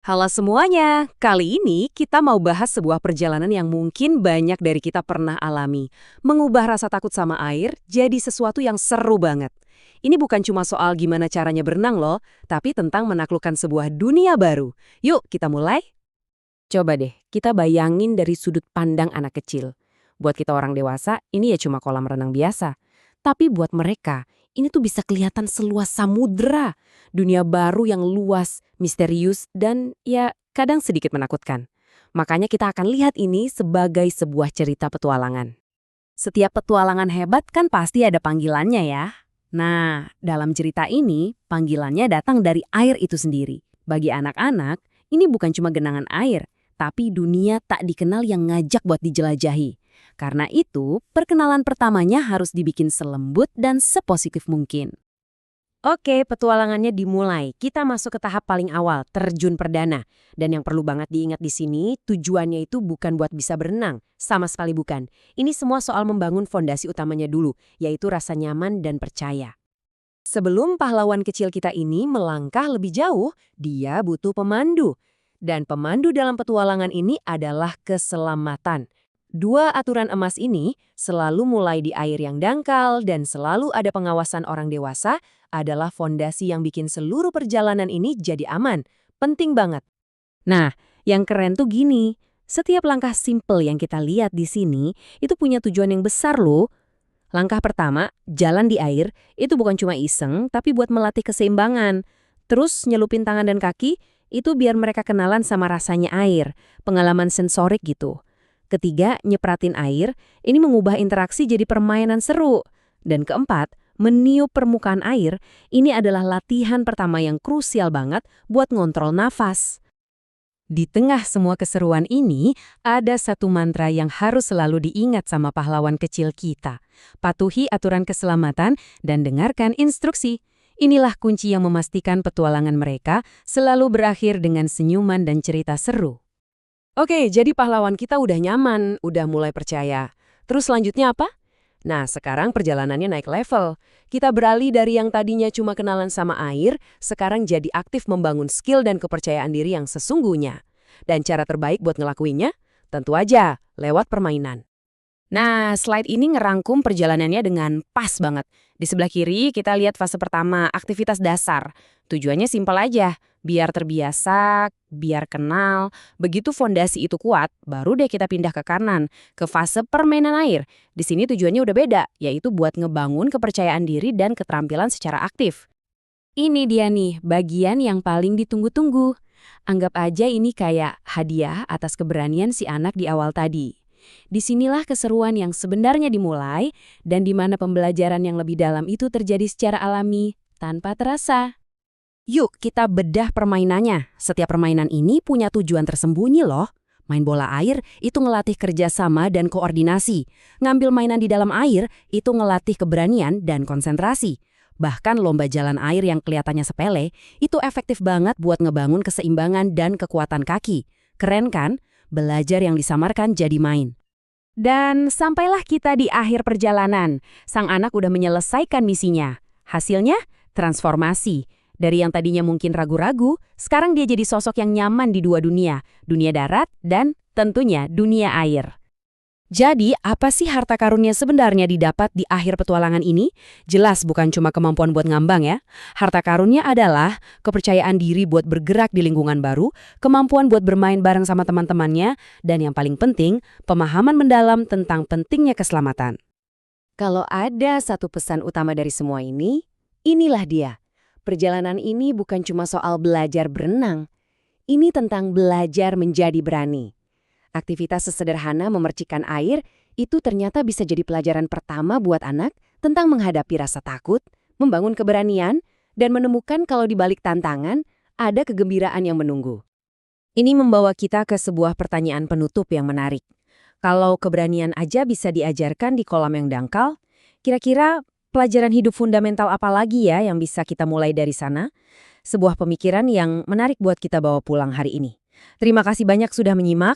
Halo semuanya, kali ini kita mau bahas sebuah perjalanan yang mungkin banyak dari kita pernah alami. Mengubah rasa takut sama air jadi sesuatu yang seru banget. Ini bukan cuma soal gimana caranya berenang loh, tapi tentang menaklukkan sebuah dunia baru. Yuk kita mulai. Coba deh, kita bayangin dari sudut pandang anak kecil. Buat kita orang dewasa, ini ya cuma kolam renang biasa. Tapi buat mereka, ini tuh bisa kelihatan seluas samudera. Dunia baru yang luas, misterius, dan ya kadang sedikit menakutkan. Makanya kita akan lihat ini sebagai sebuah cerita petualangan. Setiap petualangan hebat kan pasti ada panggilannya ya. Nah, dalam cerita ini, panggilannya datang dari air itu sendiri. Bagi anak-anak, ini bukan cuma genangan air, tapi dunia tak dikenal yang ngajak buat dijelajahi. Karena itu, perkenalan pertamanya harus dibikin selembut dan sepositif mungkin. Oke, petualangannya dimulai. Kita masuk ke tahap paling awal, terjun perdana. Dan yang perlu banget diingat di sini, tujuannya itu bukan buat bisa berenang. Sama sekali bukan. Ini semua soal membangun fondasi utamanya dulu, yaitu rasa nyaman dan percaya. Sebelum pahlawan kecil kita ini melangkah lebih jauh, dia butuh pemandu. Dan pemandu dalam petualangan ini adalah keselamatan. Dua aturan emas ini, selalu mulai di air yang dangkal dan selalu ada pengawasan orang dewasa, adalah fondasi yang bikin seluruh perjalanan ini jadi aman. Penting banget. Nah, yang keren tuh gini, setiap langkah simple yang kita lihat di sini, itu punya tujuan yang besar loh. Langkah pertama, jalan di air, itu bukan cuma iseng, tapi buat melatih keseimbangan. Terus nyelupin tangan dan kaki, itu biar mereka kenalan sama rasanya air, pengalaman sensorik gitu. Ketiga, nyepratin air, ini mengubah interaksi jadi permainan seru. Dan keempat, meniup permukaan air, ini adalah latihan pertama yang krusial banget buat ngontrol nafas. Di tengah semua keseruan ini, ada satu mantra yang harus selalu diingat sama pahlawan kecil kita. Patuhi aturan keselamatan dan dengarkan instruksi. Inilah kunci yang memastikan petualangan mereka selalu berakhir dengan senyuman dan cerita seru. Oke, jadi pahlawan kita udah nyaman, udah mulai percaya. Terus selanjutnya apa? Nah, sekarang perjalanannya naik level. Kita beralih dari yang tadinya cuma kenalan sama air, sekarang jadi aktif membangun skill dan kepercayaan diri yang sesungguhnya. Dan cara terbaik buat ngelakuinnya? Tentu aja, lewat permainan. Nah, slide ini ngerangkum perjalanannya dengan pas banget. Di sebelah kiri, kita lihat fase pertama, aktivitas dasar. Tujuannya simpel aja, biar terbiasa, biar kenal. Begitu fondasi itu kuat, baru deh kita pindah ke kanan, ke fase permainan air. Di sini tujuannya udah beda, yaitu buat ngebangun kepercayaan diri dan keterampilan secara aktif. Ini dia nih, bagian yang paling ditunggu-tunggu. Anggap aja ini kayak hadiah atas keberanian si anak di awal tadi. Disinilah keseruan yang sebenarnya dimulai dan di mana pembelajaran yang lebih dalam itu terjadi secara alami, tanpa terasa. Yuk kita bedah permainannya. Setiap permainan ini punya tujuan tersembunyi loh. Main bola air itu ngelatih kerjasama dan koordinasi. Ngambil mainan di dalam air itu ngelatih keberanian dan konsentrasi. Bahkan lomba jalan air yang kelihatannya sepele, itu efektif banget buat ngebangun keseimbangan dan kekuatan kaki. Keren kan? Belajar yang disamarkan jadi main. Dan sampailah kita di akhir perjalanan. Sang anak udah menyelesaikan misinya. Hasilnya, transformasi. Dari yang tadinya mungkin ragu-ragu, sekarang dia jadi sosok yang nyaman di dua dunia. Dunia darat dan tentunya dunia air. Jadi, apa sih harta karun yang sebenarnya didapat di akhir petualangan ini? Jelas bukan cuma kemampuan buat ngambang ya. Harta karunnya adalah kepercayaan diri buat bergerak di lingkungan baru, kemampuan buat bermain bareng sama teman-temannya, dan yang paling penting, pemahaman mendalam tentang pentingnya keselamatan. Kalau ada satu pesan utama dari semua ini, inilah dia. Perjalanan ini bukan cuma soal belajar berenang. Ini tentang belajar menjadi berani. Aktivitas sesederhana memercikan air itu ternyata bisa jadi pelajaran pertama buat anak tentang menghadapi rasa takut, membangun keberanian, dan menemukan kalau di balik tantangan ada kegembiraan yang menunggu. Ini membawa kita ke sebuah pertanyaan penutup yang menarik. Kalau keberanian aja bisa diajarkan di kolam yang dangkal, kira-kira pelajaran hidup fundamental apa lagi ya yang bisa kita mulai dari sana? Sebuah pemikiran yang menarik buat kita bawa pulang hari ini. Terima kasih banyak sudah menyimak.